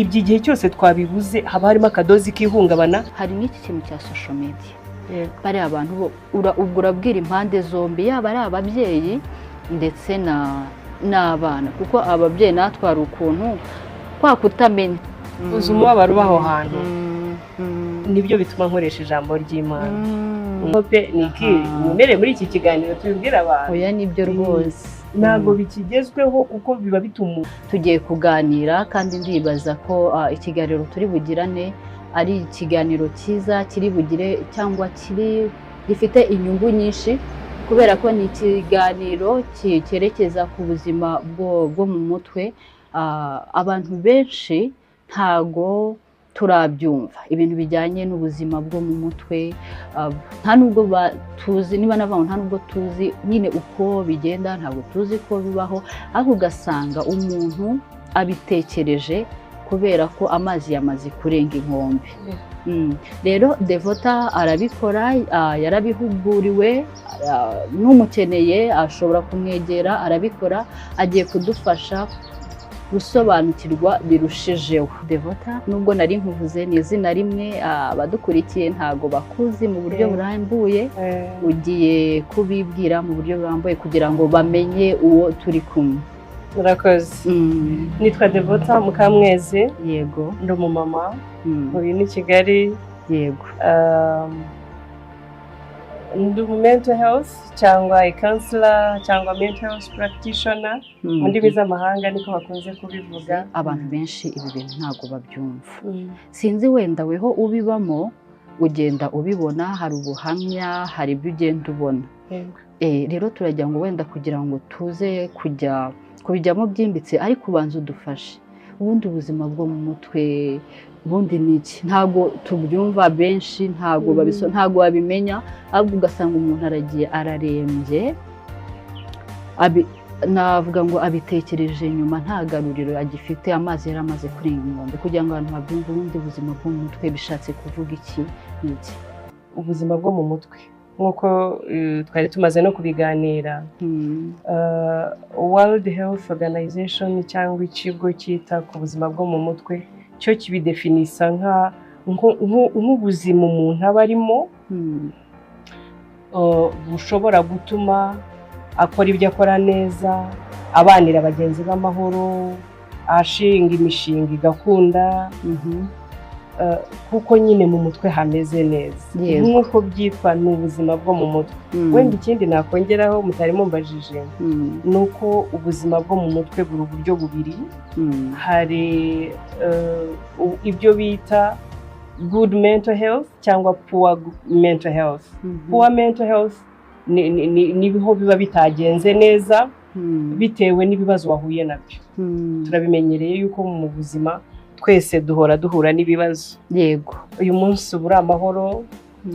iby'igihe cyose twabibuze haba harimo akadozi k'ihungabana. Hari n'iki kintu cya social media, bari abantu ubwo urabwira impande zombi, yaba ari ababyeyi ndetse n'abana, kuko ababyeyi natwe hari ukuntu kwa kutamenya uzi umubabaro ubaho hantu. Nibyo bituma nkoresha ijambo ry'Imana. Pe niki mumere muri iki kiganiro tubibwira abantu. Oya nibyo rwose. Ntabwo bikigezweho kuko biba bituma tugiye kuganira, kandi ndibaza ko ikiganiro turi bugirane ari ikiganiro cyiza kiri bugire cyangwa gifite inyungu nyinshi, kubera ko ni ikiganiro cyerekeza ku buzima bwo mu mutwe. Abantu benshi ntago turabyumva ibintu bijyanye n'ubuzima bwo mu mutwe, nta nubwo tuzi, niba navuga nta nubwo tuzi nyine uko bigenda, ntabwo tuzi ko bibaho, ariko ugasanga umuntu abitekereje kubera ko amazi yamaze kurenga inkombe. Rero Devota arabikora, yarabihuguriwe, n'umukeneye ashobora kumwegera, arabikora, agiye kudufasha gusobanukirwa birushijeho. Devota nubwo nari nkuvuze ni izina rimwe, abadukurikiye ntago bakuzi mu buryo burambuye, ugiye kubibwira mu buryo burambuye kugira ngo bamenye uwo turi kumwe. Murakoze. Nitwa Devota Mukamwezi. Yego. Ndi umumama muri ni Kigali. Yego. Ndi mental health cyangwa counselor cyangwa mental health practitioner mu ndimi z'amahanga niko bakunze kubivuga. Abantu benshi ibi bintu ntago babyumva. Sinzi wenda weho ubibamo ugenda ubibona, hari ubuhamya, hari ibyo ugenda ubona. Rero turagira ngo wenda kugira ngo tuze kubijyamo byimbitse, ariko ubanza udufashe ubundi ubuzima bwo mu mutwe ubundi niki. Ntago tubyumva benshi, ntago babimenya, ahubwo ugasanga umuntu aragiye ararembye, navuga ngo abitekereje nyuma nta garuriro agifite, amazi yaramaze kurenga inkombe. Kugira ngo abantu babyumve ubundi ubuzima bwo mu mutwe bishatse kuvuga iki n'iki. Ubuzima bwo mu mutwe nk'uko twari tumaze no kubiganira, World Health Organization cyangwa ikigo cyita ku buzima bwo mu mutwe cyo kibidefinisa nk'ubuzima umuntu aba arimo bushobora gutuma akora ibyo akora neza, abanira bagenzi b'amahoro, ashinga imishinga igakunda, kuko nyine mu mutwe hameze neza. Nk'uko byitwa ni ubuzima bwo mu mutwe. Wenda ikindi nakongeraho mutari mumbajije ni uko ubuzima bwo mu mutwe buri uburyo bubiri. Hari ibyo bita good mental health cyangwa poor mental health. Poor mental health niho biba bitagenze neza bitewe n'ibibazo wahuye nabyo. Turabimenyereye yuko mu buzima twese duhura n'ibibazo. Yego. Uyu munsi uba uri amahoro,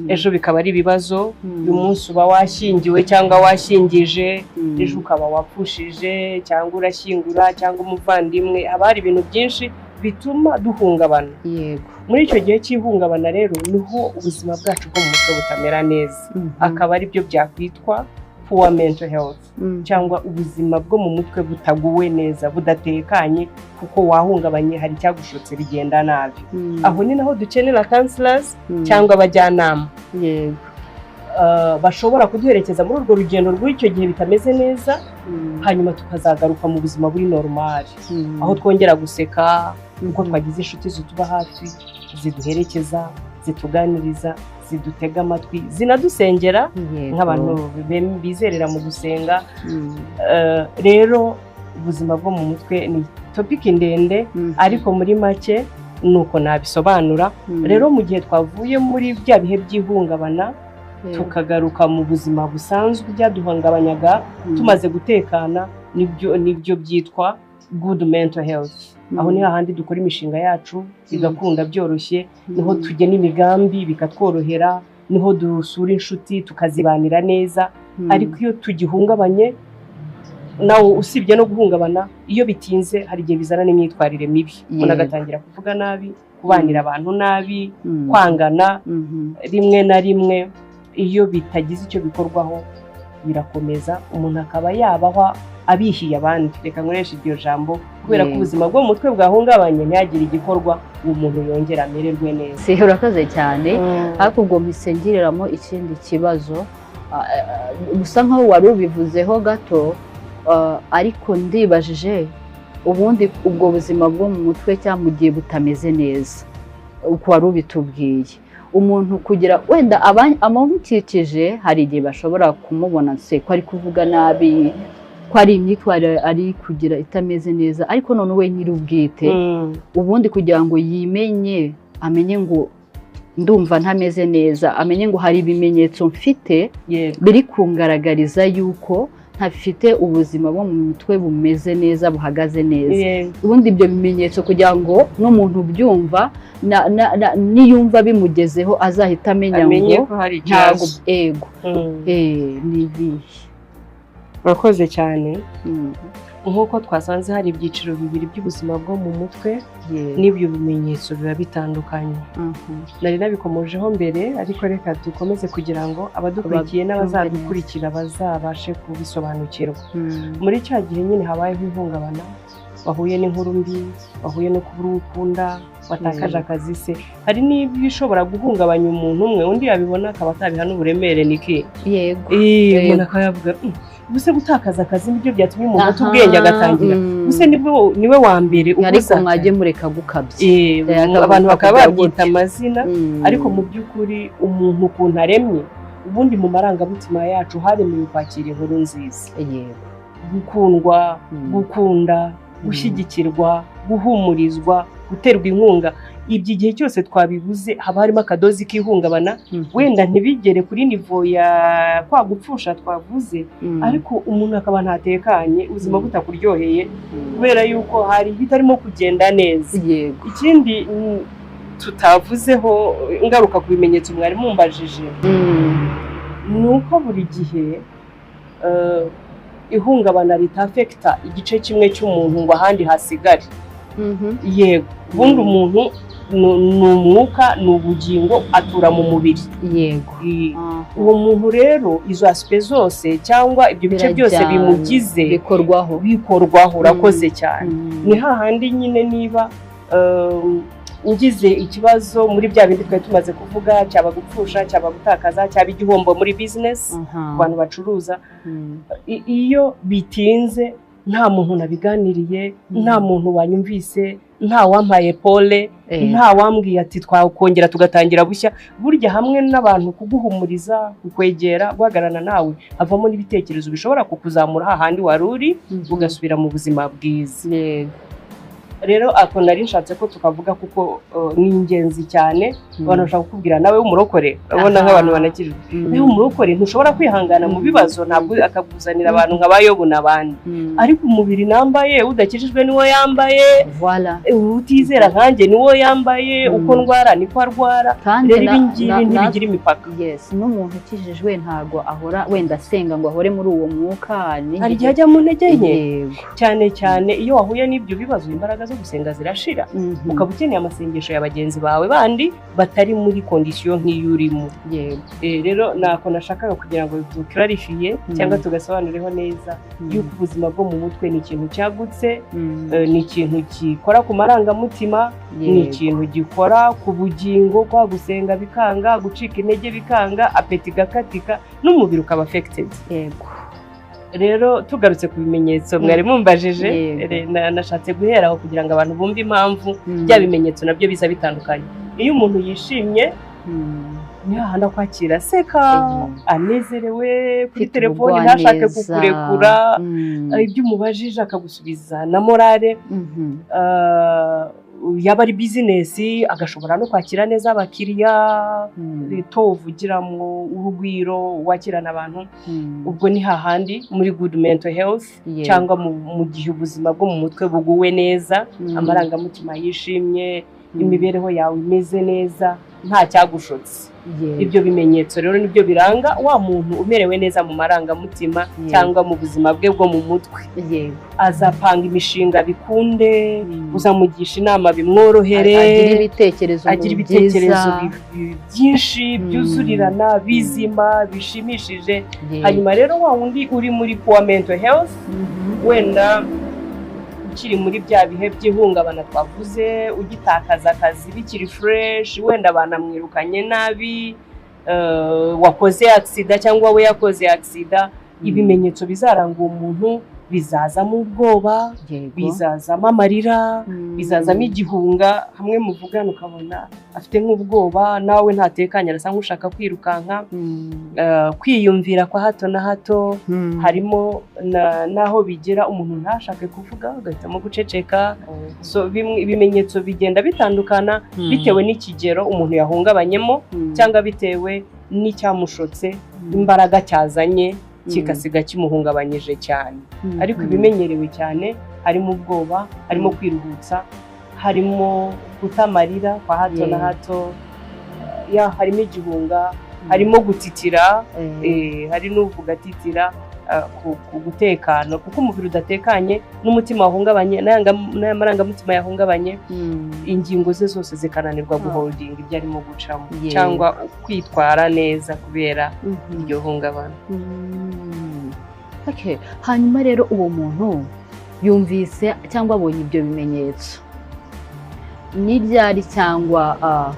ejo bikaba ari ibibazo. Uyu munsi uba washyingiwe cyangwa washyingije, ejo ukaba wapfushije cyangwa urashyingura cyangwa umuvandimwe. Haba hari ibintu byinshi bituma duhungabana. Yego. Muri icyo gihe cy'ihungabana rero niho ubuzima bwacu bwo mu mutwe butamera neza. Akaba ari byo byakwitwa poor mental health cyangwa ubuzima bwo mu mutwe butaguwe neza, budatekanye, kuko wahungabanye, hari cyagushotse bigenda nabi. Aho ni naho dukenera counselors cyangwa abajyanama. Yego. Bashobora kuduherekeza muri urwo rugendo rw'icyo gihe bitameze neza, hanyuma tukazagaruka mu buzima buri normal, aho twongera guseka, kuko twagize inshuti zituba hafi, ziduherekeza, zituganiriza, zidutega amatwi, zinadusengera nk'abantu bizerera mu gusenga. Rero ubuzima bwo mu mutwe ni topic ndende, ariko muri make nuko nabisobanura. Rero mu gihe twavuye muri bya bihe by'ihungabana tukagaruka mu buzima busanzwe byaduhangabanyaga, tumaze gutekana, nibyo byitwa good mental health. Aho ni hahandi dukora imishinga yacu igakunda byoroshye, niho tugena imigambi bikatworohera, niho dusura inshuti tukazibanira neza. Ariko iyo tugihungabanye, nawe usibye no guhungabana, iyo bitinze hari igihe bizana n'imyitwarire mibi. Umuntu agatangira kuvuga nabi, kubanira abantu nabi, kwangana. Rimwe na rimwe iyo bitagize icyo bikorwaho birakomeza, umuntu akaba yabaho abihiye abandi, reka nkoresha iryo jambo, kubera ko Yego. ubuzima bwo mu mutwe bwahungabanye ntihagire igikorwa ngo umuntu yongere amererwe neza. urakoze cyane. ariko ubwo mpise ngiriramo ikindi kibazo, gusa nkaho wari ubivuzeho gato, ariko ndibajije ubundi ubwo buzima bwo mu mutwe cyangwa mu gihe butameze neza uko wari ubitubwiye, umuntu kugira wenda abamukikije hari igihe bashobora kumubona se ko ari kuvuga nabi, ko ari imyitwarire ari kugira itameze neza, ariko none we nyir'ubwite ubundi kugira ngo yimenye, amenye ngo ndumva ntameze neza, amenye ngo hari ibimenyetso mfite biri kungaragariza yuko ntafite ubuzima bwo mu mutwe bumeze neza, buhagaze neza. ubundi ibyo bimenyetso kugira ngo n'umuntu ubyumva niyumva bimugezeho azahita amenya ngo ntabwo ego ni ibihe. Urakoze cyane. Nk'uko twasanze hari ibyiciro bibiri by'ubuzima bwo mu mutwe, n'ibyo bimenyetso biba bitandukanye. Nari nabikomojeho mbere, ariko reka dukomeze kugira ngo abadukurikiye n'abazadukurikira bazabashe kubisobanukirwa. Muri cya gihe nyine habayeho ihungabana, wahuye n'inkuru mbi, wahuye no kubura uwo ukunda, watakaje akazi se, hari n'ibyo ushobora guhungabanya umuntu umwe, undi yabibona akaba atabiha n'uburemere niki. Umuntu akaba yavuga ubuse gutakaza akazi nibyo byatumye umuntu ata ubwenge agatangira, ubuse niwe wa mbere ubuza, ariko mwajye mureka gukabya. Abantu bakaba babyita amazina, ariko mu by'ukuri umuntu ukuntu aremye, ubundi mu marangamutima yacu haremewe kwakira inkuru nziza, gukundwa, gukunda, gushyigikirwa, guhumurizwa, guterwa inkunga. Ibyo igihe cyose twabibuze haba harimo akadozi k'ihungabana, wenda ntibigere kuri nivo ya kwa gupfusha twavuze, ariko umuntu akaba ntatekanye, ubuzima butakuryoheye kubera yuko hari bitarimo kugenda neza. Ikindi tutavuzeho ingaruka ku bimenyetso mwari mumbajije, ni uko buri gihe ihungabana ritafekita igice kimwe cy'umuntu ngo ahandi hasigare. Yego, ubundi umuntu ni umwuka, ni ubugingo, atura mu mubiri. Yego. Uwo muntu rero izo asipe zose cyangwa ibyo bice byose bimugize bikorwaho. Urakoze cyane. Ni hahandi nyine niba ngize ikibazo muri bya bindi twari tumaze kuvuga, cyaba gupfusha, cyaba gutakaza, cyaba igihombo muri business, abantu bacuruza, iyo bitinze nta muntu nabiganiriye, nta muntu wanyumvise, nta wampaye pole, nta wambwiye ati twakongera tugatangira bushya. Burya hamwe n'abantu kuguhumuriza, kukwegera, guhagarana nawe, havamo n'ibitekerezo bishobora kukuzamura hahandi wari uri, ugasubira mu buzima bwiza. Rero ako nari nshatse ko tukavuga kuko ni ingenzi cyane. Abantu bashaka kukubwira nawe w'umurokore, urabona nk'abantu banakirira, nawe w'umurokore ntushobora kwihangana mu bibazo, ntabwo akakuzanira abantu nk'abayobo n'abandi, ariko umubiri nambaye udakijijwe niwo yambaye, utizera nkanjye niwo yambaye, uko ndwara niko arwara. Rero ibi ngibi ntibigira imipaka. N'umuntu ukijijwe ntabwo ahora wenda asenga ngo ahore muri uwo mwuka, hari igihe ajya mu ntege nke, cyane cyane iyo wahuye n'ibyo bibazo, imbaraga zo gusenga zirashira, ukaba ukeneye amasengesho ya bagenzi bawe bandi batari muri kondisiyo nk'iyo urimo. Rero nako nashakaga kugira ngo duklarifiye cyangwa tugasobanureho neza yuko ubuzima bwo mu mutwe ni ikintu cyagutse, ni ikintu gikora ku marangamutima, ni ikintu gikora ku bugingo, kwa gusenga bikanga, gucika intege bikanga, apeti gakatika, n'umubiri ukaba affected. Rero tugarutse ku bimenyetso mwari mumbajije, nashatse guheraho kugira ngo abantu bumve impamvu bya bimenyetso nabyo biza bitandukanye. Iyo umuntu yishimye, ni hahandi akwakira aseka, anezerewe, kuri telefoni ntashake kukurekura, ibyo umubajije akagusubiza na morale. Yaba ari bizinesi agashobora no kwakira neza abakiriya, rito uvugiramo urugwiro, wakirana abantu. Ubwo ni hahandi muri good mental health, cyangwa mu gihe ubuzima bwo mu mutwe buguwe neza, amarangamutima yishimye, imibereho yawe imeze neza, nta cyagushotse. Ibyo bimenyetso rero nibyo biranga wa muntu umerewe neza mu marangamutima cyangwa mu buzima bwe bwo mu mutwe. Azapanga imishinga bikunde, uzamugisha inama bimworohere, agira ibitekerezo byinshi byuzurirana, bizima, bishimishije. Hanyuma rero wa wundi uri muri poor mental health, wenda ukiri muri bya bihe by'ihungabana twavuze, ugitakaza akazi bikiri fresh, wenda banamwirukanye nabi, wakoze accident cyangwa we yakoze accident, ibimenyetso bizaranga uwo muntu bizazamo ubwoba, bizazamo amarira, bizazamo igihunga, hamwe muvugana ukabona afite nk'ubwoba, nawe ntatekanye, arasa nk'ushaka kwirukanka, kwiyumvira kwa hato na hato, harimo naho bigera umuntu ntashake kuvuga, agahitamo guceceka. So ibimenyetso bigenda bitandukana bitewe n'ikigero umuntu yahungabanyemo, cyangwa bitewe n'icyamushotse, imbaraga cyazanye kigasiga kimuhungabanyije cyane. Ariko ibimenyerewe cyane harimo ubwoba, harimo kwiruhutsa, harimo kutamarira kwa hato na hato, harimo igihunga, harimo gutitira, hari n'uvuga atitira, ku gutekana, kuko umubiri udatekanye n'umutima wahungabanye n'amarangamutima yahungabanye, ingingo ze zose zikananirwa guholdinga ibyo arimo gucamo cyangwa kwitwara neza kubera iryo hungabana. Hanyuma rero uwo muntu yumvise cyangwa abonye ibyo bimenyetso, ni ryari cyangwa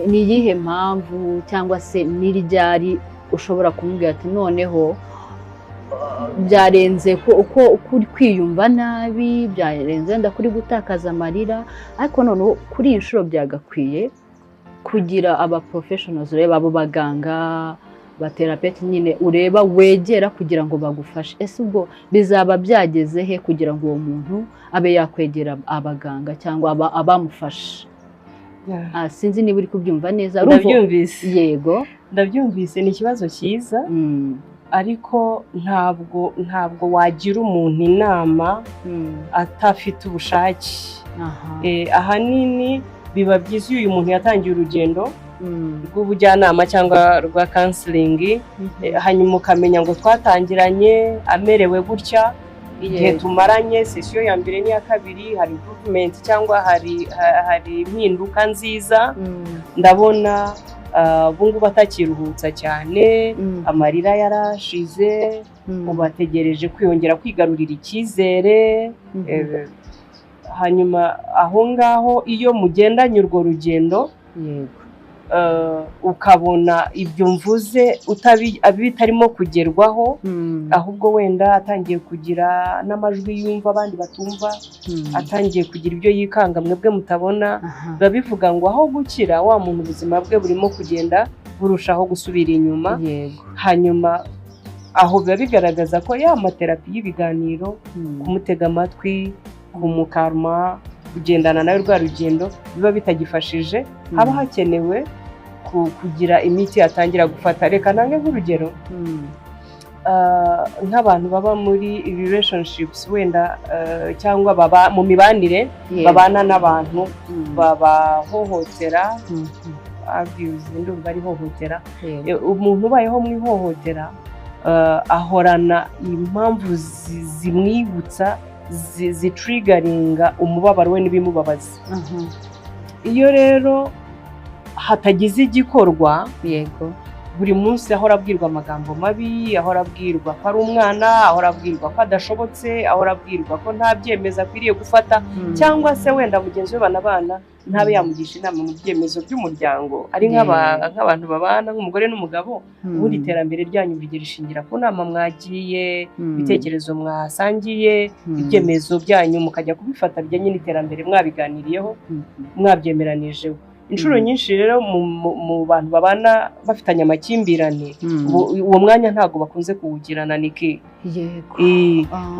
ni iyihe mpamvu cyangwa se ni ryari ushobora kumubwira ati noneho byarenze uko kwiyumva nabi, byarenze wenda kuri gutakaza amarira, ariko noneho kuri iyi nshuro byagakwiye kugira aba professionals, ureba abo baganga baterapeuti nyine ureba wegera kugira ngo bagufashe. Ese ubwo bizaba byageze he kugira ngo uwo muntu abe yakwegera abaganga cyangwa abamufasha? Sinzi niba uri kubyumva neza. Ndabyumvise. Yego, ndabyumvise. Ni ikibazo cyiza, ariko ntabwo wagira umuntu inama atafite ubushake. Ahanini biba byiza iyo uyu muntu yatangiye urugendo rw'ubujyanama cyangwa rwa counseling, hanyuma ukamenya ngo twatangiranye amerewe gutya, igihe tumaranye sesiyo ya mbere n'iya kabiri hari improvement cyangwa hari impinduka nziza, ndabona bungu batakiruhutsa cyane, amarira yarashize, ubategereje kwiyongera kwigarurira icyizere. Hanyuma aho ngaho iyo mugendanye urwo rugendo, ukabona ibyo mvuze bitarimo kugerwaho, ahubwo wenda atangiye kugira n'amajwi yumva abandi batumva, atangiye kugira ibyo yikanga mwebwe mutabona, biba bivuga ngo aho gukira wa muntu ubuzima bwe burimo kugenda burushaho gusubira inyuma. Hanyuma aho biba bigaragaza ko ya materapi y'ibiganiro, kumutega amatwi, kumukarma, kugendana nawe rwa rugendo biba bitagifashije, haba hakenewe kugira imiti atangira gufata. Reka nange nk'urugero, nk'abantu baba muri relationships wenda cyangwa baba mu mibanire, babana n'abantu babahohotera, abuse, ndumva ari hohotera. Umuntu ubayeho mu ihohotera ahorana impamvu zimwibutsa, zitrigaringa umubabaro we n'ibimubabaza. Iyo rero hatagize igikorwa, buri munsi ahora abwirwa amagambo mabi, ahora abwirwa ko ari umwana, ahora abwirwa ko adashobotse, ahora abwirwa ko nta byemezo akwiriye gufata, cyangwa se wenda mugenzi we banabana ntabe yamugisha inama mu byemezo by'umuryango, ari nk'abantu babana nk'umugore n'umugabo, ubundi iterambere ryanyu rigera rishingira ku nama mwagiye, ibitekerezo mwasangiye, ibyemezo byanyu mukajya kubifata bijyanye n'iterambere mwabiganiriyeho, mwabyemeranijeho. Inshuro nyinshi rero mu bantu babana bafitanye amakimbirane, uwo mwanya ntago bakunze kuwugirana. Niki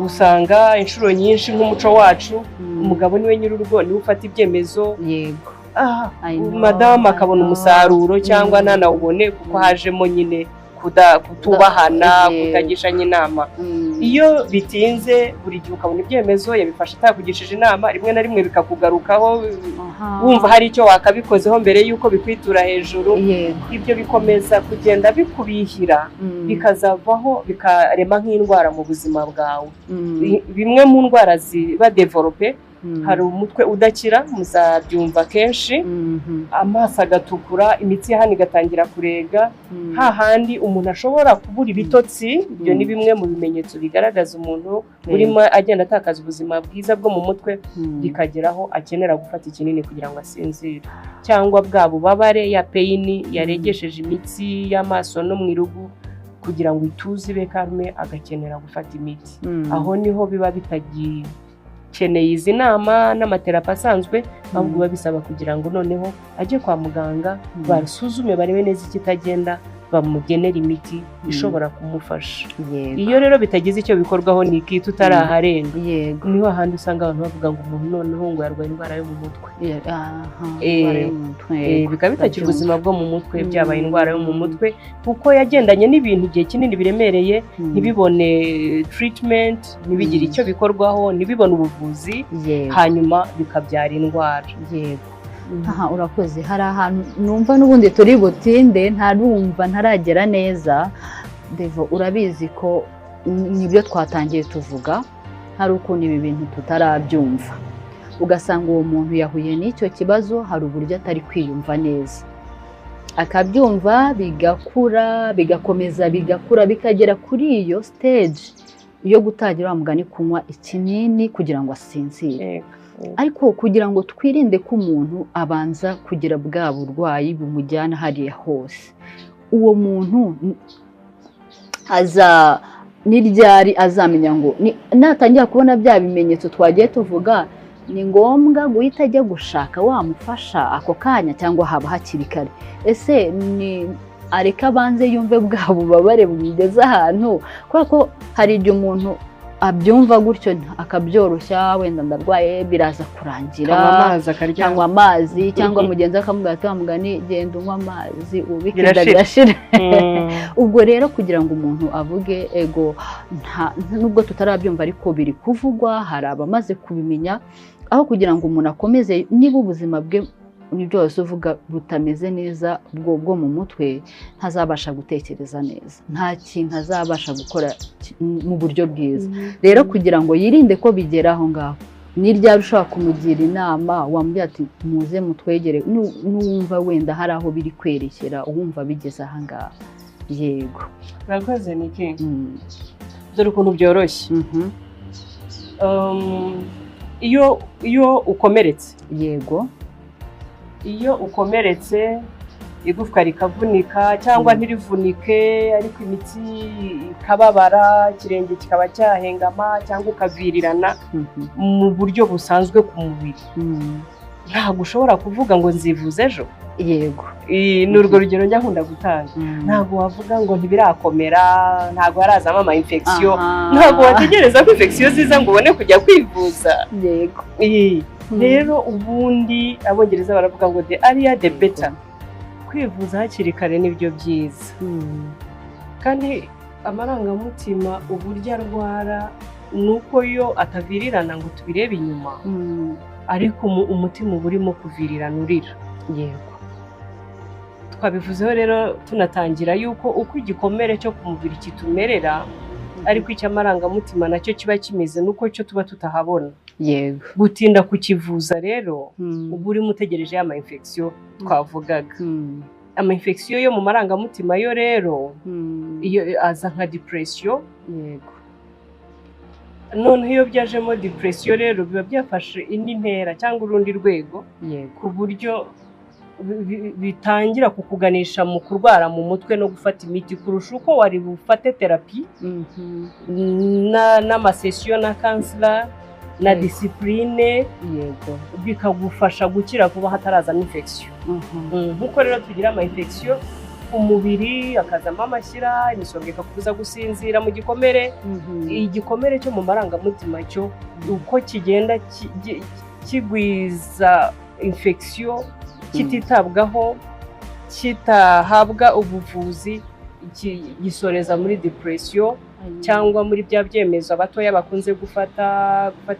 usanga inshuro nyinshi nk'umuco wacu, umugabo niwe nyir'urugo, niwe ufata ibyemezo, madamu akabona umusaruro cyangwa ntanawubone kuko hajemo nyine kutubahana, kutagishanya inama. Iyo bitinze buri gihe ukabona ibyemezo yabifashe atakugishije inama, rimwe na rimwe bikakugarukaho wumva hari icyo wakabikozeho mbere y'uko bikwitura hejuru. Ibyo bikomeza kugenda bikubihira, bikazavaho bikarema nk'indwara mu buzima bwawe. Bimwe mu ndwara ziba develope, hari umutwe udakira, muzabyumva kenshi, amaso agatukura, imitsi ya hano igatangira kurega, hahandi umuntu ashobora kubura ibitotsi. Ibyo ni bimwe mu bimenyetso bigaragaza umuntu urimo agenda atakaza ubuzima bwiza bwo mu mutwe, bikageraho akenera gufata ikinini kugira ngo asinzire, cyangwa bwa bubabare ya pain yaregesheje imitsi y'amaso no mu irugu kugira ngo ituze ibe calme, agakenera gufata imiti. Aho niho biba bitagikeneye izi nama n'amaterapi asanzwe, ahubwo biba bisaba kugira ngo noneho ajye kwa muganga basuzume barebe neza ikitagenda, bamugenera imiti ishobora kumufasha. Iyo rero bitagize icyo bikorwaho ni iki tutaraharenga, niho ahandi usanga abantu bavuga ngo umuntu noneho ngo yarwaye indwara yo mu mutwe. Bikaba bitakira ubuzima bwo mu mutwe, byabaye indwara yo mu mutwe kuko yagendanye n'ibintu igihe kinini biremereye, ntibibone treatment, ntibigire icyo bikorwaho, ntibibone ubuvuzi, hanyuma bikabyara indwara. Aha, urakoze. Hari ahantu numva n'ubundi turi butinde ntaragera neza. Devo, urabizi ko nibyo twatangiye tuvuga, hari ukuntu ibi bintu tutarabyumva, ugasanga uwo muntu yahuye n'icyo kibazo, hari uburyo atari kwiyumva neza, akabyumva bigakura, bigakomeza bigakura, bikagera kuri iyo stage yo gutangira mugani kunywa ikinini kugira ngo asinzire. Ariko kugira ngo twirinde ko umuntu abanza kugira bwa burwayi bumujyana hariya hose, uwo muntu n'iryari azamenya ngo natangira kubona bya bimenyetso twagiye tuvuga, ni ngombwa guhita ajya gushaka wamufasha ako kanya cyangwa haba hakiri kare? Ese ni areka abanze yumve bwa bubabare bumugeze ahantu, kubera ko hari igihe umuntu abyumva gutyo akabyoroshya, wenda ndarwaye biraza kurangira, cyangwa amazi, cyangwa mugenzi akamubwira ati mugani genda unywa amazi ubikida birashira. Ubwo rero kugira ngo umuntu avuge ego, nubwo tutarabyumva ariko biri kuvugwa, hari abamaze kubimenya, aho kugira ngo umuntu akomeze, niba ubuzima bwe ni byose uvuga butameze neza bwo mu mutwe, ntazabasha gutekereza neza, nta kintu azabasha gukora mu buryo bwiza. Rero kugira ngo yirinde ko bigera aho ngaho, ni ryari ushobora kumugira inama, wamubwira ati muze mutwegere, n'uwumva wenda hari aho biri kwerekera, uwumva bigeze aha ngaha? Yego, urakoze Niki. Dore ukuntu byoroshye. Iyo ukomeretse, iyo ukomeretse igufwa rikavunika cyangwa ntirivunike ariko imitsi ikababara, ikirenge kikaba cyahengama cyangwa ukavirirana mu buryo busanzwe ku mubiri, ntabwo ushobora kuvuga ngo nzivuze ejo. Ni urwo rugero njya nkunda gutanga. Ntabwo wavuga ngo ntibirakomera, ntabwo harazamo ama infection, ntabwo wategereza ko infection ziza ngo ubone kujya kwivuza. Rero ubundi abongereza baravuga ngo the earlier the better. Kwivuza hakiri kare nibyo byiza. Kandi amarangamutima uburyo arwara nuko yo atavirirana ngo tubirebe inyuma, ariko umutima uba urimo kuvirirana urira. Twabivuzeho rero tunatangira yuko uko igikomere cyo ku mubiri kitumerera, ariko icy'amarangamutima nacyo kiba kimeze nuko cyo tuba tutahabona. Gutinda kukivuza rero ubu urimo utegereje ama infection twavugaga. Ama infection yo mu marangamutima yo rero iyo aza nka depression. None iyo byajemo depression rero biba byafashe indi ntera cyangwa urundi rwego, ku buryo bitangira kukuganisha mu kurwara mu mutwe no gufata imiti kurusha uko wari bufate therapy n'amasession na counselor na discipline, bikagufasha gukira kuba hatarazamo infection. Nkuko rero tugira ama infection umubiri, akazamo amashyira, imisonga ikakubuza gusinzira mu gikomere. Igikomere cyo mu marangamutima cyo uko kigenda kigwiza infection, kititabwaho, kitahabwa ubuvuzi, gisoreza muri depression cyangwa muri bya byemezo abatoya bakunze gufata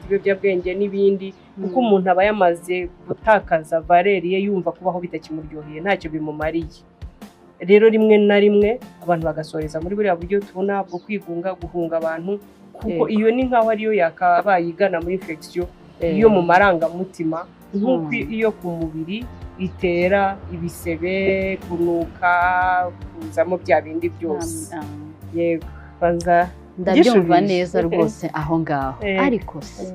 ibiyobyabwenge n'ibindi, kuko umuntu aba yamaze gutakaza valeri ye, yumva kubaho bitakimuryoheye, ntacyo bimumariye. Rero rimwe na rimwe abantu bagasoreza muri buriya buryo tubona bwo kwigunga, guhunga abantu, kuko iyo ni nkaho ariyo yakabaye igana muri infection yo mu marangamutima, nk'uko iyo ku mubiri itera ibisebe, kunuka, kuzamo bya bindi byose. Yego, ndabyumva neza rwose aho ngaho. Ariko se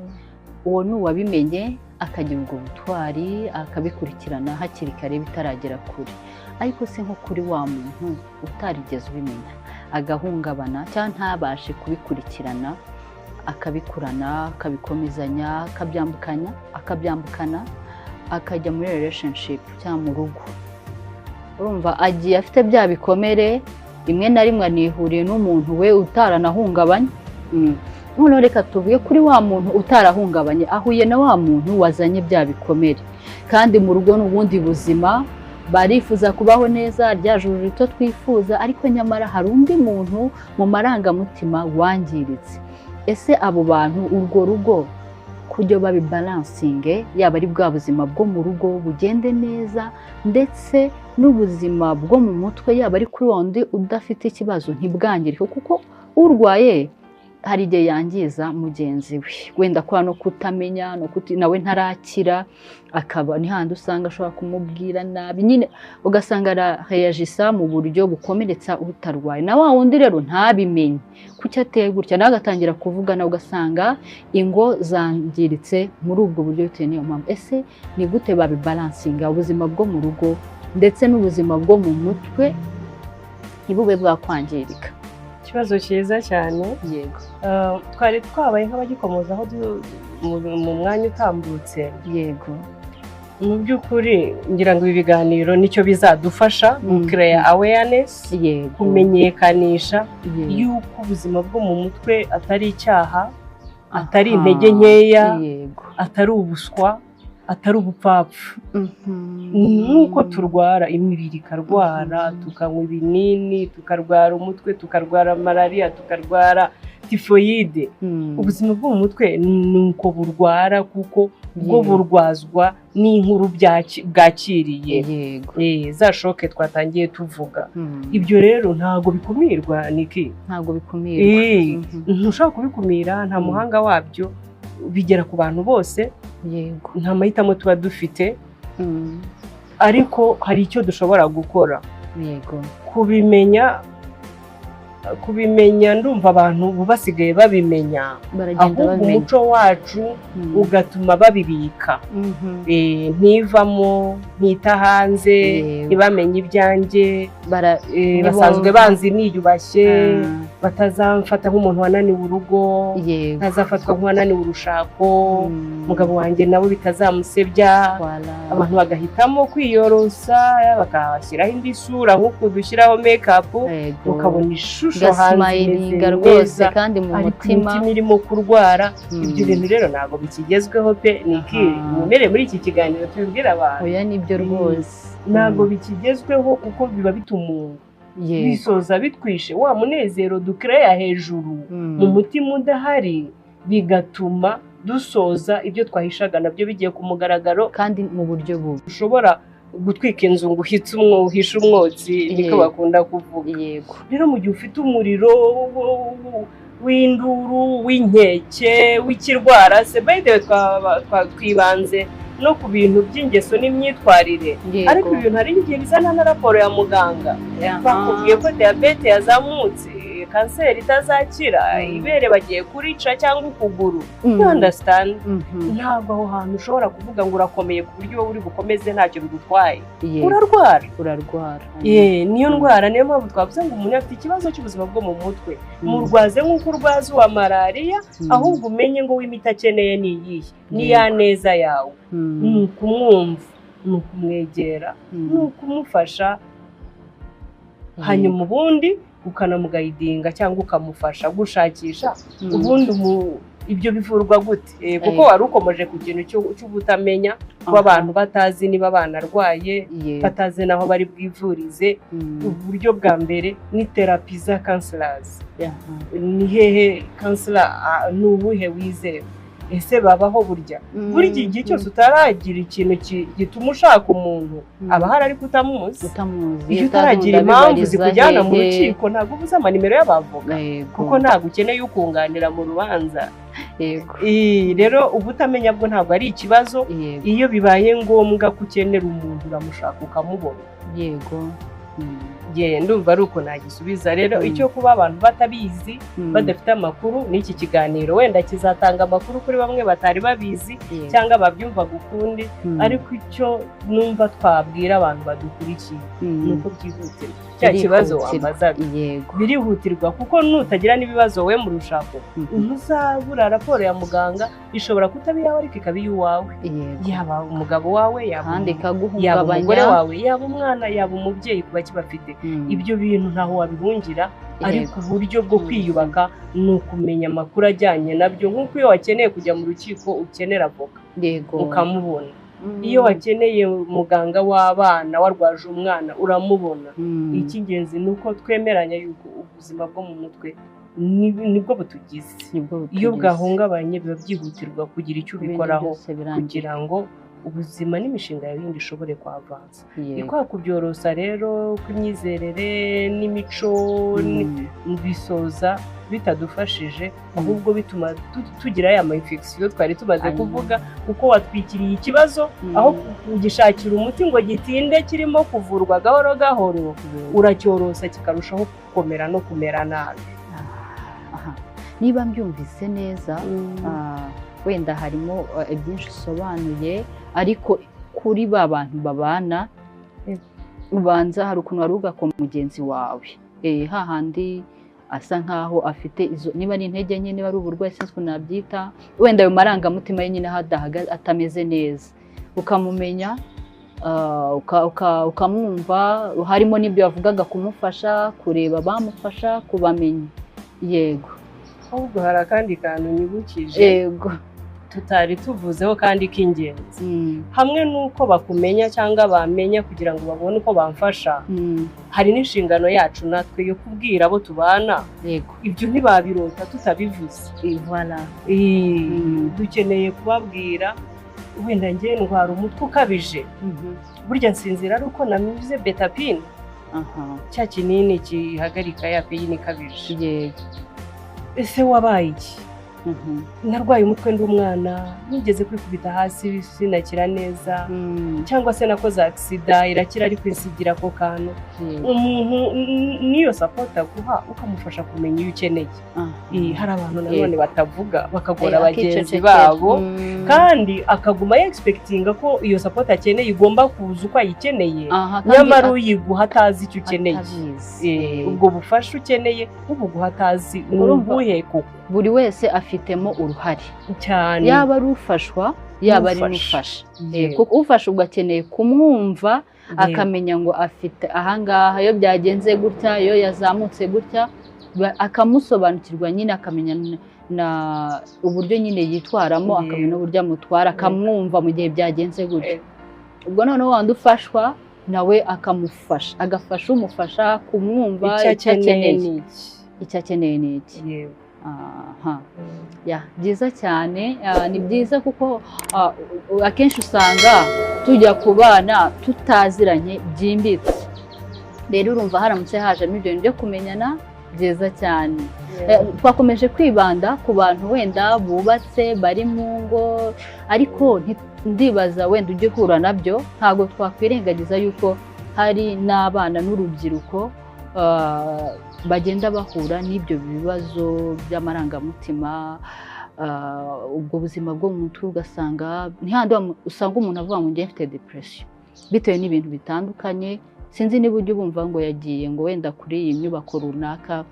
uwo ni uwabimenye akagira ubwo butwari akabikurikirana hakiri kare bitaragera kure. Ariko se nko kuri wa muntu utarigeze ubimenya agahungabana cyangwa ntabashe kubikurikirana, akabikurana, akabikomezanya, akabyambukana akajya muri relationship cyangwa mu rugo, urumva agiye afite bya bikomere, rimwe na rimwe anihuriye n'umuntu we utaranahungabanye. Noneho reka tuvuge kuri wa muntu utarahungabanye ahuye na wa muntu wazanye bya bikomere, kandi mu rugo n'ubundi buzima barifuza kubaho neza, rya juru rito twifuza, ariko nyamara hari undi muntu mu marangamutima wangiritse. Ese abo bantu urwo rugo kujya babibalansinge, yaba ari bwa buzima bwo mu rugo bugende neza, ndetse n'ubuzima bwo mu mutwe yaba ari kuri wundi udafite ikibazo ntibwangirike, kuko urwaye hari igihe yangiza mugenzi we, wenda kwa no kutamenya no nawe ntarakira, akaba ni handi usanga ashobora kumubwira nabi, nyine ugasanga araheyajisa mu buryo bukomeretsa utarwaye, na wa wundi rero ntabimenye kuki ateye gutya, nawe agatangira kuvuga, nawe ugasanga ingo zangiritse muri ubwo buryo bitewe n'iyo mpamvu. Ese ni gute babibalansinga ubuzima bwo mu rugo ndetse n'ubuzima bwo mu mutwe ntibube bwakwangirika? Ikibazo cyiza cyane. Yego. Twari twabaye nk'abagikomozaho mu mwanya utambutse. Yego. Mu by'ukuri ngira ngo ibi biganiro nicyo bizadufasha mu create awareness, kumenyekanisha yuko ubuzima bwo mu mutwe atari icyaha, atari intege nkeya, atari ubuswa, atari ubupfapfa. Nuko turwara imibiri ikarwara, tukanywa ibinini, tukarwara umutwe, tukarwara malaria, tukarwara tifoyide. Ubuzima bwo mu mutwe nuko burwara, kuko bwo burwazwa n'inkuru bwakiriye, za shoke twatangiye tuvuga. Ibyo rero ntago bikumirwa, Niki, ntago bikumirwa. Ntushobora kubikumira, nta muhanga wabyo, bigera ku bantu bose. Yego. Nta mahitamo tuba dufite, ariko hari icyo dushobora gukora. Yego. Kubimenya ndumva abantu basigaye babimenya, ahubwo umuco wacu ugatuma babibika, ntivamo, ntita hanze, ntibamenye ibyanjye, basanzwe banzi niyubashye, batazamfata nk'umuntu wananiwe urugo, ntazafatwa nk'uwananiwe urushako, umugabo wanjye nabo bitazamusebya. Abantu bagahitamo kwiyorosa, bakashyiraho indi sura nk'uko dushyiraho make-up, ukabona ishusho gasmayilinga rwose, kandi mu mutima irimo kurwara. Ibyo bintu rero ntabwo bikigezweho pe, Niki, mwemere muri iki kiganiro tubibwira abantu. Oya, nibyo rwose ntabwo bikigezweho, kuko biba bituma bisoza bitwishe wa munezero dukereya hejuru mu mutima udahari, bigatuma dusoza ibyo twahishaga nabyo bigiye ku mugaragaro, kandi mu buryo bubi. Ushobora gutwika inzu ngo uhishe umwotsi, niko bakunda kuvuga. Yego. Rero mu gihe ufite umuriro w'induru, w'inkeke, w'ikirwara se, by the way twibanze no ku bintu by'ingeso n'imyitwarire. Ariko ibintu hari igihe bizana na raporo ya muganga, bakubwiye ko diyabete yazamutse, kanseri itazakira, ibere bagiye kurica cyangwa ukuguru. You understand? Ntabwo aho hantu ushobora kuvuga ngo urakomeye ku buryo wowe uri bukomeze ntacyo bigutwaye. Urarwara. Niyo ndwara, niyo mpamvu twavuze ngo umuntu afite ikibazo cy'ubuzima bwo mu mutwe, murwaze nk'uko urwaza uwa malariya, ahubwo umenye ngo w'imiti akeneye ni iyihe, ni ya neza yawe. Ni ukumwumva, ni ukumwegera, ni ukumufasha, hanyuma ubundi ukanamugayidinga cyangwa ukamufasha gushakisha ubundi ibyo bivurwa gute kuko wari ukomeje ku kintu cy'ubutamenya kuba abantu batazi niba banarwaye batazi naho bari bwivurize. Uburyo bwa mbere ni terapi za counselors. Ni hehe counselor ni ubuhe wizewe? Ese babaho burya igihe cyose utaragira ikintu gituma ushaka umuntu aba hari ariko utamuzi. Iyo utaragira impamvu zikujyana mu rukiko ntabwo ubuze amanimero y'abavoka kuko ntabwo ukeneye ukunganira mu rubanza. Rero ubutamenya bwo ntabwo ari ikibazo. Iyo bibaye ngombwa ko ukenera umuntu uramushaka ukamubona. Ndumva ari uko nagisubiza. Rero icyo kuba abantu batabizi badafite amakuru n'iki kiganiro wenda kizatanga amakuru kuri bamwe batari babizi cyangwa babyumvaga ukundi, ariko icyo numva twabwira abantu badukurikiye nuko byihutirwa. Cya kibazo wambazaga birihutirwa kuko nutagira n'ibibazo we mu rushako ntuzabura raporo ya muganga. Ishobora kutaba iyawe ariko ikaba iy'uwawe, yaba umugabo wawe, yaba umugore wawe, yaba umwana, yaba umubyeyi kuba kibafite. Ibyo bintu ntaho wabihungira, ariko uburyo bwo kwiyubaka ni ukumenya amakuru ajyanye nabyo. Nk'uko iyo wakeneye kujya mu rukiko ukenera avoka ukamubona, iyo wakeneye muganga w'abana warwaje umwana uramubona. Icy'ingenzi ni uko twemeranya yuko ubuzima bwo mu mutwe nibwo butugize. Iyo bwahungabanye biba byihutirwa kugira icyo ubikoraho kugira ngo ubuzima n'imishinga yawe yindi ishobore kwavansa. Ikwa kubyorosa rero kw'imyizerere n'imico bisoza bitadufashije, ahubwo bituma tugira ya infection twari tumaze kuvuga, kuko watwikiriye ikibazo aho kugishakira umuti ngo gitinde kirimo kuvurwa gahoro gahoro, uracyorosa kikarushaho gukomera no kumera nabi. Niba mbyumvise neza wenda harimo byinshi usobanuye, ariko kuri ba bantu babana ubanza hari ukuntu wari ugakoma mugenzi wawe hahandi asa nkaho afite izo, niba ari intege nke, niba ari uburwayi sinzi nabyita, wenda ayo marangamutima ye nyine atameze neza, ukamumenya ukamwumva. Harimo n'ibyo yavugaga kumufasha, kureba bamufasha, kubamenya. Ahubwo hari akandi kantu nyibukije tutari tuvuzeho kandi k'ingenzi. Hamwe n'uko bakumenya cyangwa bamenya kugira ngo babone uko bamfasha, hari n'inshingano yacu natwe yo kubwira abo tubana. Ibyo ntibabirota tutabivuze. Dukeneye kubabwira, wenda njye ndwara umutwe ukabije, burya nsinzira ari uko namize betapine, cya kinini kihagarika ya peyini ikabije. Ese wabaye iki? Narwaye umutwe ndi umwana, nigeze kwikubita hasi sinakira neza, cyangwa se nakoze accident irakira ariko insigira ako kantu. Umuntu niyo support aguha ukamufasha kumenya iyo ukeneye. Hari abantu nanone batavuga bakagora abagenzi babo, kandi akaguma expectinga ko iyo support akeneye igomba kuza uko ayikeneye, nyamara uyiguha atazi icyo ukeneye. Ubwo bufasha ukeneye ubuguha atazi ubuhe koko. Buri wese afitemo uruhare cyane, yaba ari ufashwa yaba ari n'ufasha. Kuko ufasha ugakeneye kumwumva akamenya ngo afite ahangaha, iyo byagenze gutya, iyo yazamutse gutya, akamusobanukirwa nyine, akamenya na uburyo nyine yitwaramo, akamenya n'uburyo amutwara, akamwumva mu gihe byagenze gutya. Ubwo noneho wandi ufashwa nawe akamufasha, agafasha umufasha kumwumva icyo akeneye ni iki. Byiza cyane. Ni byiza kuko akenshi usanga tujya ku bana tutaziranye byimbitse. Rero urumva haramutse hajemo ibyo byo kumenyana byiza cyane. Twakomeje kwibanda ku bantu wenda bubatse bari mu ngo, ariko ndibaza wenda ujye uhura nabyo, ntabwo twakwirengagiza yuko hari n'abana n'urubyiruko bagenda bahura n'ibyo bibazo by'amarangamutima. Ubwo buzima bwo mu mutwe ugasanga ntihandi usanga umuntu avuga ngo njye mfite depression bitewe n'ibintu bitandukanye. Sinzi niba ujya bumva ngo yagiye ngo wenda kuri iyi nyubako runaka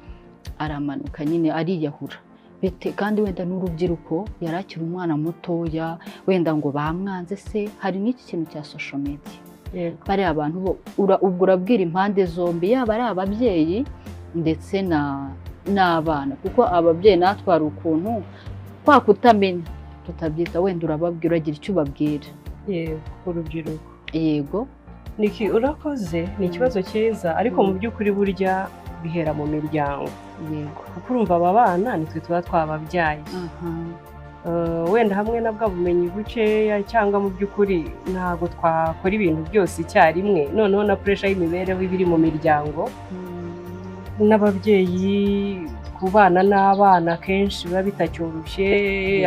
aramanuka nyine ariyahura, kandi wenda n'urubyiruko yarakira umwana mutoya, wenda ngo bamwanze se. Hari n'iki kintu cya social media, bari abantu ubwo urabwira impande zombi, yaba ari ababyeyi ndetse n'abana, kuko ababyeyi natwe hari ukuntu kwa kutamenya tutabyita, wenda urababwira, uragira icyo ubabwira. yego urubyiruko. Yego. Niki urakoze, ni ikibazo cyiza, ariko mu by'ukuri burya bihera mu miryango. Yego. kuko urumva aba bana nitwe tuba twababyaye. Wenda hamwe na bwa bumenyi bukeya cyangwa mu by'ukuri ntabwo twakora ibintu byose icyarimwe, noneho na pressure y'imibereho ibiri mu miryango n'ababyeyi kubana n'abana kenshi biba bitacyoroshye.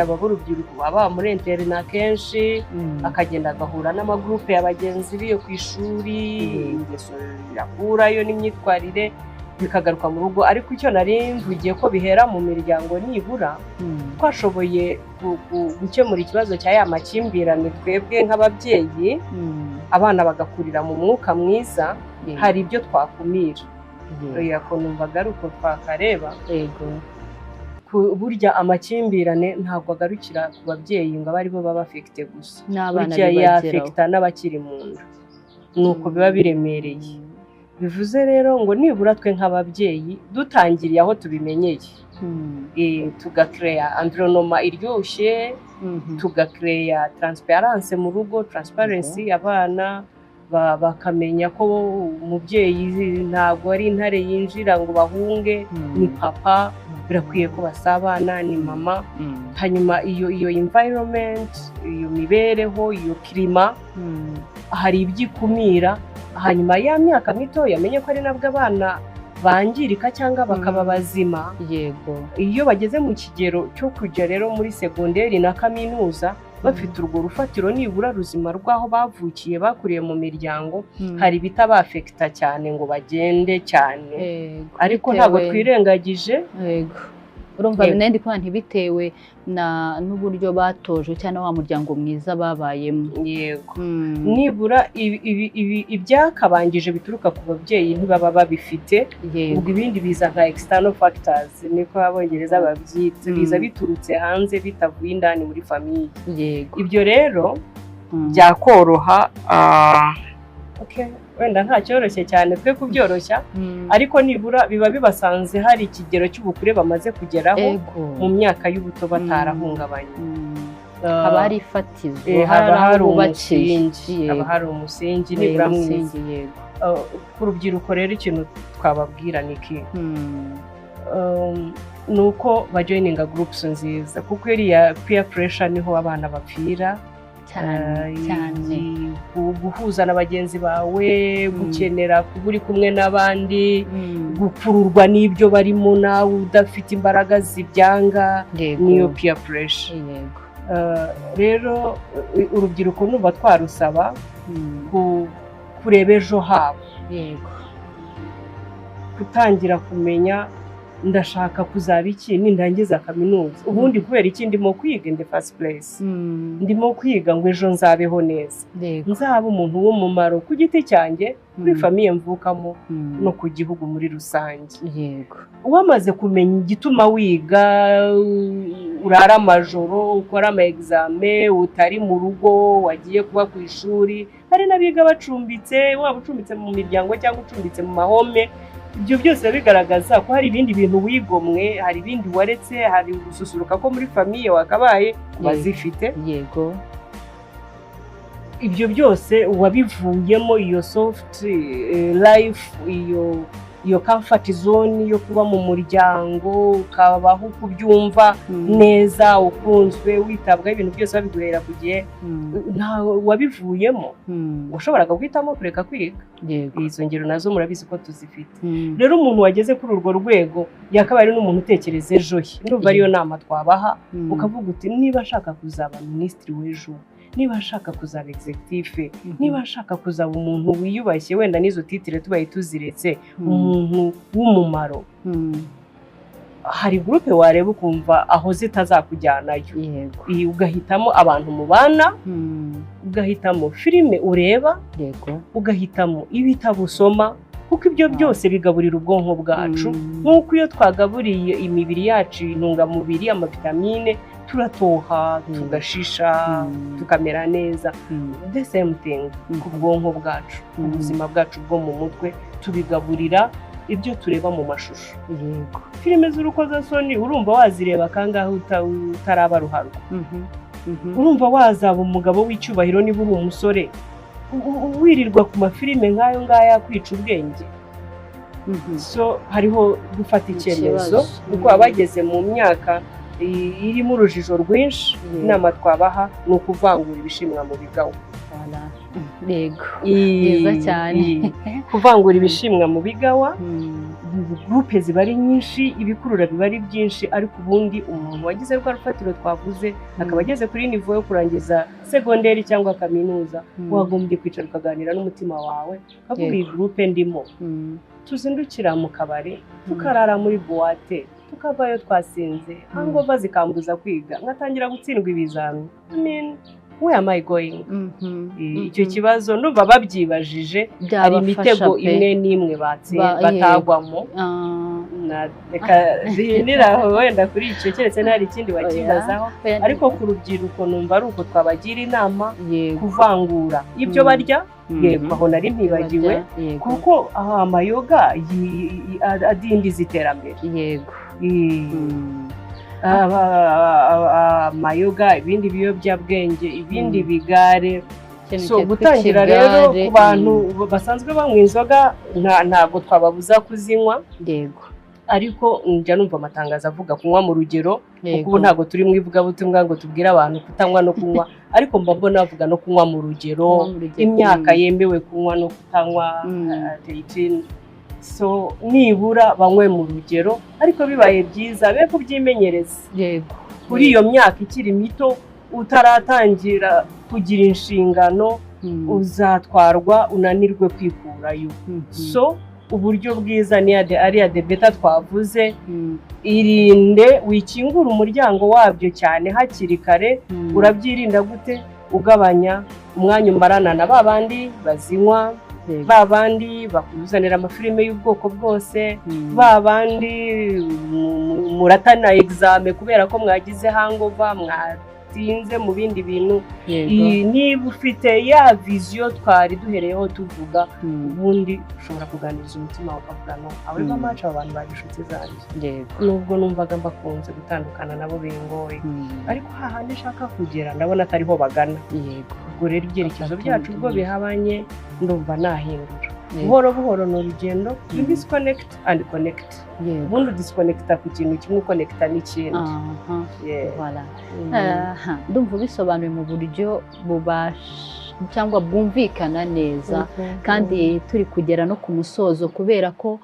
aba b'urubyiruko baba muri interina kenshi, akagenda agahura n'amagurupe ya bagenzi be ku ishuri, ingeso yakurayo n'imyitwarire bikagaruka mu rugo. Ariko icyo nari mvugiye ko bihera mu miryango, nibura twashoboye gukemura ikibazo cya ya makimbirane twebwe nk'ababyeyi, abana bagakurira mu mwuka mwiza, hari ibyo twakumira. Numvaga ari uko twakareba. Burya amakimbirane ntabwo agarukira ku babyeyi ngo abe aribo baba bafite gusa, burya yafekita n'abakiri mu nda, nuko biba biremereye. Bivuze rero ngo nibura twe nk'ababyeyi dutangiriye aho tubimenyeye, tugakereya environoma iryoshye, tugakereya transparence mu rugo, transparency, abana bakamenya ko umubyeyi ntabwo ari intare yinjira ngo bahunge, ni papa, birakwiye ko basabana, ni mama. Hanyuma iyo environment, iyo mibereho, iyo klima, hari ibyikumira. Hanyuma ya myaka mito yamenye ko ari nabwo abana bangirika cyangwa bakaba bazima. Yego. Iyo bageze mu kigero cyo kujya rero muri segonderi na kaminuza, bafite urwo rufatiro nibura ruzima rw'aho bavukiye, bakuriye mu miryango, hari bitabafekita cyane ngo bagende cyane. Ariko ntabwo twirengagije. Urumva binende kwa ntibitewe n'uburyo batoje cyane wa muryango mwiza babayemo. Yego. Nibura ibyakabangije bituruka ku babyeyi ntibaba babifite, ubwo ibindi biza nka external factors, niko abongereza babyita, biza biturutse hanze bitavuye indani muri famiye. Yego. Ibyo rero byakoroha. Wenda nta cyoroshye cyane twe kubyoroshya, ariko nibura biba bibasanze hari ikigero cy'ubukure bamaze kugeraho mu myaka y'ubuto batarahungabanye. Haba hari ifatizo, haba hari umusingi, nibura mwiza. Ku rubyiruko rero ikintu twababwira ni iki, ni uko bajoyininga groups nziza, kuko iriya peer pressure niho abana bapfira cyane. Guhuza na bagenzi bawe, gukenera kuba uri kumwe n'abandi, gukururwa n'ibyo barimo nawe udafite imbaraga zibyanga, niyo peer pressure. Rero urubyiruko numva twarusaba kureba ejo habo, gutangira kumenya ndashaka kuzaba iki nindangiza kaminuza, ubundi kubera iki ndimo kwiga in the first place. Ndimo kwiga ngo ejo nzabeho neza, nzaba umuntu w'umumaro ku giti cyanjye, kuri famiye mvukamo, no ku gihugu muri rusange. Wamaze kumenya igituma wiga, urara amajoro, ukora ama examen, utari mu rugo, wagiye kuba ku ishuri, hari n'abiga bacumbitse, waba ucumbitse mu miryango cyangwa ucumbitse mu mahome. Ibyo byose bigaragaza ko hari ibindi bintu wigomwe, hari ibindi waretse, hari gususuruka ko muri famiye wakabaye bazifite. Yego. Ibyo byose wabivuyemo, iyo soft life, iyo comfort zone yo kuba mu muryango, ukabaho kubyumva neza, ukunzwe, witabwaho, ibintu byose babiguhera ku gihe. Wabivuyemo, ushoboraga guhitamo kureka kwiga. Izo ngero nazo murabizi ko tuzifite. Rero umuntu wageze kuri urwo rwego yakabaye ari n'umuntu utekereza ejo he. Ndumva ariyo nama twabaha, ukavuga uti niba ashaka kuzaba minisitiri w'ejo, niba ashaka kuzaba executive, niba ashaka kuzaba umuntu wiyubashye, wenda n'izo titire tubaye tuziretse, umuntu w'umumaro, hari groupe wareba ukumva aho zitazakujyanayo. Ugahitamo abantu mubana, ugahitamo filime ureba, ugahitamo ibitabo usoma, kuko ibyo byose bigaburira ubwonko bwacu. Nk'uko iyo twagaburiye imibiri yacu intungamubiri, amavitamine, turatoha, tugashisha, tukamera neza. The same thing ku bwonko bwacu, ubuzima bwacu bwo mu mutwe tubigaburira ibyo tureba mu mashusho. yego Filime z'urukozasoni urumva wazireba kangahe utaraba ruharwa. Urumva wazaba umugabo w'icyubahiro niba uri umusore wirirwa ku mafilime nk'ayo ngaya kwica ubwenge. So hariho gufata icyemezo kuko abageze mu myaka irimo urujijo rwinshi, inama twabaha ni ukuvangura ibishimwa mu bigawa. yego byiza cyane. Kuvangura ibishimwa mu bigawa, gurupe ziba ari nyinshi, ibikurura biba ari byinshi, ariko ubundi umuntu wagize rwa rufatiro twavuze akaba ageze kuri nivo yo kurangiza segonderi cyangwa kaminuza, wagombye kwicara ukaganira n'umutima wawe ukavuga iyi gurupe ndimo, tuzindukira mu kabari tukarara muri buwate tukavayo twasinze, hangova zikambuza kwiga ngatangira gutsindwa ibizami. Where am I going? Icyo kibazo ndumva babyibajije, hari imitego imwe n'imwe batagwamo. Reka zihinira aho wenda kuri icyo, keretse ntari ikindi wakibazaho, ariko ku rubyiruko numva ari uko twabagira inama kuvangura ibyo barya. Yego aho nari ntibagiwe kuko amayoga adindiza iterambere. yego amayoga, ibindi biyobyabwenge, ibindi bigare. So gutangira rero ku bantu basanzwe banywa inzoga ntabwo twababuza kuzinywa. yego ariko njya numva amatangazo avuga kunywa mu rugero, kuko ubu ntabwo turi mu ivugabutumwa ngo tubwire abantu kutanywa no kunywa, ariko mba mbona bavuga no kunywa mu rugero, imyaka yemewe kunywa no kutanywa 18. So nibura banywe mu rugero, ariko bibaye byiza be kubyimenyereza. yego kuri iyo myaka ikiri mito utaratangira kugira inshingano, uzatwarwa unanirwe kwikurayo. So uburyo bwiza ni ariya debeta twavuze, irinde wikingura umuryango wabyo cyane hakiri kare. Urabyirinda gute? Ugabanya umwanya umarana na babandi bazinywa, babandi bakuzanira amafilime y'ubwoko bwose, babandi muratana exame kubera ko mwagize hangover, mwatinze mu bindi bintu. Niba ufite ya viziyo twari duhereyeho tuvuga, ubundi ushobora kuganiriza umutima ukavuga no abo bamaca abantu bari inshuti zanjye, nubwo numvaga mbakunze gutandukana nabo bingoye, ariko hahandi nshaka kugera ndabona atariho bagana. ubwo rero ibyerekezo byacu ubwo bihabanye ndumva nahindura buhoro buhoro. Ni urugendo, disconnect and connect. ubundi disconnecta ku kintu kimwe, connecta n'ikindi. ndumva bisobanuye mu buryo bubasha cyangwa bwumvikana neza, kandi turi kugera no ku musozo, kubera ko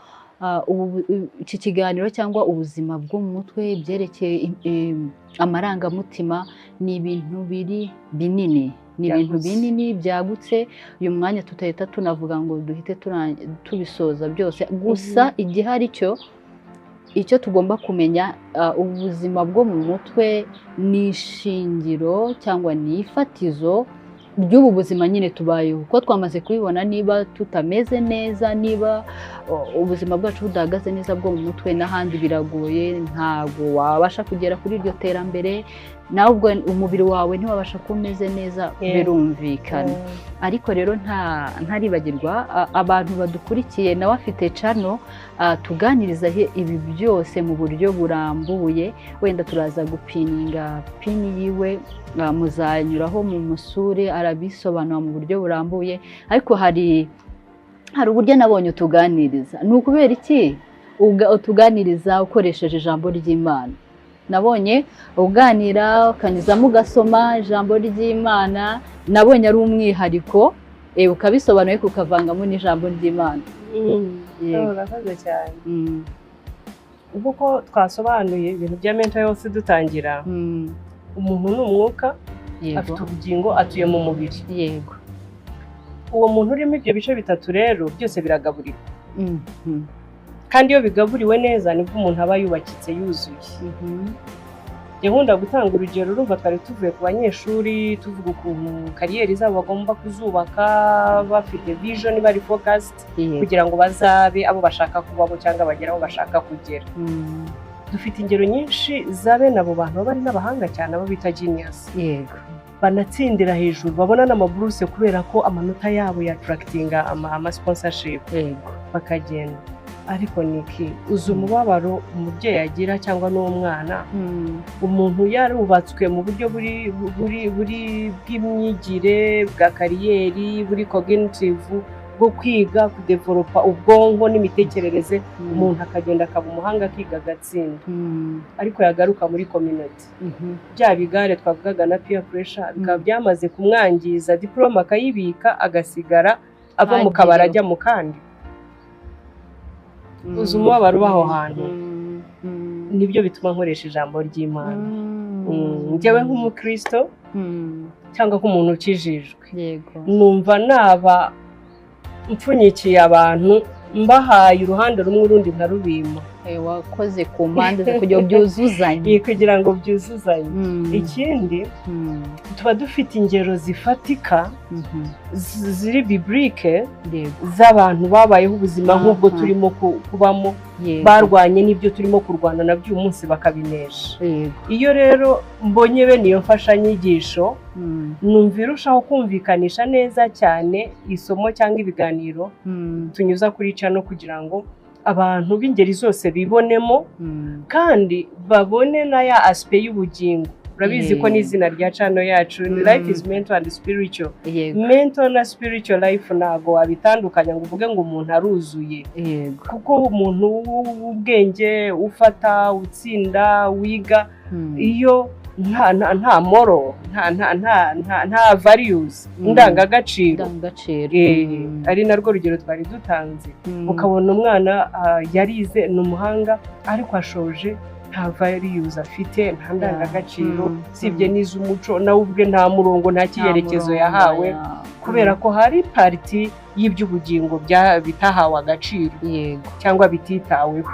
iki kiganiro cyangwa ubuzima bwo mu mutwe, byerekeye amarangamutima, ni ibintu binini, ni ibintu binini byagutse. uyu mwanya tutahita tunavuga ngo duhite tubisoza byose, gusa igihari icyo tugomba kumenya, ubuzima bwo mu mutwe ni ishingiro cyangwa ni ifatizo ry'ubu buzima nyine tubayeho. Uko twamaze kubibona, niba tutameze neza, niba ubuzima bwacu budahagaze neza bwo mu mutwe, n'ahandi biragoye, ntabwo wabasha kugera kuri iryo terambere. nawe ubwo umubiri wawe ntiwabasha kuba umeze neza, birumvikana. Ariko rero ntaribagirwa abantu badukurikiye, nawe afite channel tuganiriza ibi byose mu buryo burambuye. Wenda turaza gupininga pini yiwe, muzanyuraho mu musure, arabisobanura mu buryo burambuye. Ariko hari uburyo nabonye utuganiriza. Ni ukubera iki utuganiriza ukoresheje ijambo ry'Imana? Nabonye uganira ukanyuzamo ugasoma ijambo ry'Imana, nabonye ari umwihariko, ukabisobanuye ukavangamo n'ijambo ry'Imana. Urakoze cyane. Uko twasobanuye ibintu bya mental health dutangira, umuntu ni umwuka, afite ubugingo, atuye mu mubiri. Yego. Uwo muntu urimo ibyo bice bitatu rero byose biragaburirwa. Kandi iyo bigaburiwe neza nibwo umuntu aba yubakitse yuzuye. Nkunda gutanga urugero, urumva twari tuvuye ku banyeshuri tuvuga ukuntu kariyeri zabo bagomba kuzubaka, bafite vision, bari focused kugira ngo bazabe abo bashaka kubabo cyangwa bagera aho bashaka kugera. Dufite ingero nyinshi za bene abo bantu bari n'abahanga cyane, abo bita genius. Yego. Banatsindira hejuru, babona n'amaburuse kubera ko amanota yabo ya attractinga ama sponsorship. Yego. Bakagenda. ariko niki uzi umubabaro umubyeyi agira cyangwa n'umwana umuntu yarubatswe mu buryo buri bw'imyigire bwa kariyeri buri cognitive bwo kwiga kudevelopa ubwonko n'imitekerereze umuntu akagenda akaba umuhanga akiga agatsinda ariko yagaruka muri community bya bigare twavugaga na peer pressure bikaba byamaze kumwangiza diploma akayibika agasigara ava mu kabara ajya mu kandi uzi umubabaro ubaho hantu nibyo bituma nkoresha ijambo ry'Imana njyewe nk'umukristo cyangwa nk'umuntu ukijijwe numva naba mpfunyikiye abantu mbahaye uruhande rumwe urundi nkarubima wakoze ku mpande kugira ngo byuzuzanye kugira ngo byuzuzanye ikindi tuba dufite ingero zifatika ziri biblique z'abantu babayeho ubuzima nk'ubwo turimo kubamo barwanye n'ibyo turimo kurwana nabyo uyu munsi bakabinesha iyo rero mbonye bene iyo mfashanyigisho numva irushaho kumvikanisha neza cyane isomo cyangwa ibiganiro tunyuza kuri cano kugira ngo abantu b'ingeri zose bibonemo kandi babone na ya aspect y'ubugingo urabizi ko n'izina rya cano yacu life is mental and spiritual mental na spiritual life ntago wabitandukanya ngo uvuge ngo umuntu aruzuye kuko umuntu w'ubwenge ufata utsinda wiga iyo nta moro nta values indangagaciro ari narwo rugero twari dutanze ukabona umwana yarize ni umuhanga ariko ashoje nta values afite nta ndangagaciro sibye n'iz'umuco nawe ubwe nta murongo nta cyerekezo yahawe kubera ko hari parti y'iby'ubugingo bitahawe agaciro cyangwa bititaweho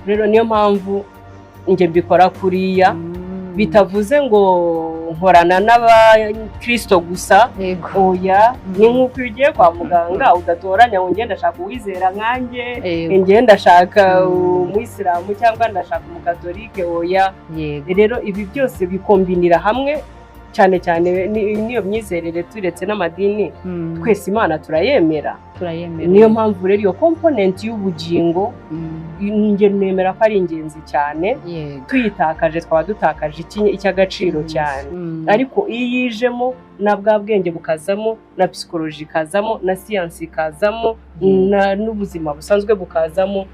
rero niyo mpamvu njye mbikora kuriya bitavuze ngo nkorana n'abakristo gusa oya ni nk'uko ugiye kwa muganga udatoranya ngo ngende ndashaka uwizera nkanjye ngende ndashaka umuyisilamu cyangwa ndashaka umukatolike oya rero ibi byose bikombinira hamwe cyane cyane niyo myizerere turetse n'amadini twese Imana turayemera niyo mpamvu rero iyo component y'ubugingo njye nemera ko ari ingenzi cyane tuyitakaje twaba dutakaje icy'agaciro cyane ariko iyo yijemo na bwa bwenge bukazamo na psychology ikazamo na science ikazamo n'ubuzima busanzwe bukazamo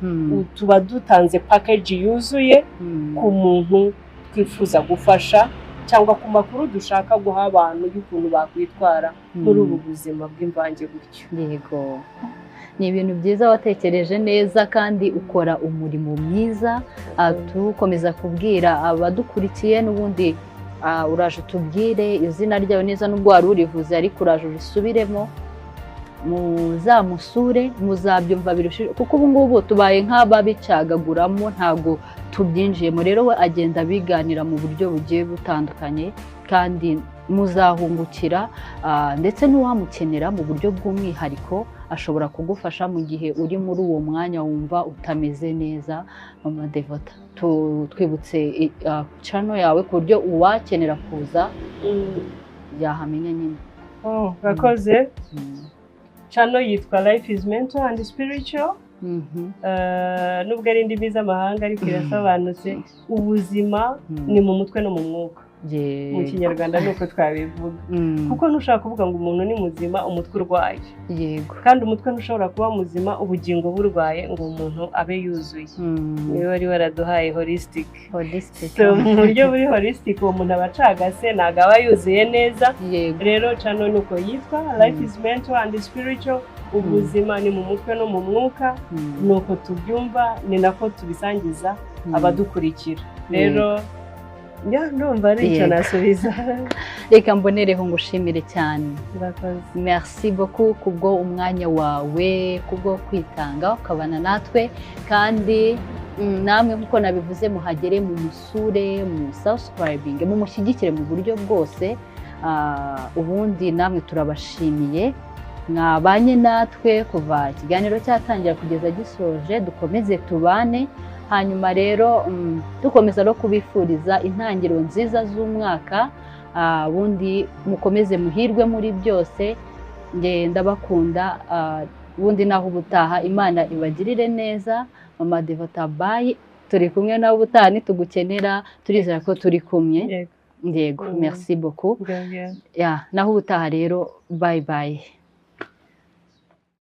tuba dutanze package yuzuye ku muntu twifuza gufasha cyangwa ku makuru dushaka guha abantu y'ukuntu bakwitwara muri ubu buzima bw'imvange gutyo yego ni ibintu byiza watekereje neza kandi ukora umurimo mwiza tukomeza kubwira abadukurikiye n'ubundi uraje utubwire izina ryawe neza n'ubwo wari urivuze ariko uraje urisubiremo muzamusure muzabyumva birushije kuko ubu ngubu tubaye nk'ababicagaguramo ntago tubyinjiyemo rero we agenda biganira mu buryo bugiye butandukanye kandi muzahungukira ndetse n'uwamukenera mu buryo bw'umwihariko ashobora kugufasha mu gihe uri muri uwo mwanya wumva utameze neza Mama Devota twibutse channel yawe ku buryo uwakenera kuza yahamenya nyine urakoze channel yitwa Life is Mental and Spiritual nubwo ari indimi z'amahanga ariko irasobanutse ubuzima ni mu mutwe no mu mwuka mu kinyarwanda nuko twabivuga kuko ntushaka kuvuga ngo umuntu ni muzima umutwe urwaye yego kandi umutwe ntushobora kuba muzima ubugingo burwaye ngo umuntu abe yuzuye niwe wari waraduhaye holistic mu buryo buri holistic uwo muntu aba acagase ntabwo aba yuzuye neza rero channel nuko yitwa Life is Mental and Spiritual ubuzima ni mu mutwe no mu mwuka nuko tubyumva ni nako tubisangiza abadukurikira rero ndumva ari icyo nasubiza reka mbonereho ngushimire cyane merci beaucoup kubwo umwanya wawe kubwo kwitanga ukabana natwe kandi namwe nkuko nabivuze muhagere mu musure mu subscribing mu mushyigikire mu buryo bwose ubundi namwe turabashimiye mwabanye natwe kuva ikiganiro cyatangira kugeza gisoje dukomeze tubane hanyuma rero dukomeza no kubifuriza intangiriro nziza z'umwaka ubundi mukomeze muhirwe muri byose ndabakunda ubundi naho ubutaha Imana ibagirire neza. Mama Devota bye, turi kumwe nawe ubutaha nitugukenera, turizera ko turi kumwe. Yego, merci beaucoup. Ya, naho ubutaha rero, bye bye.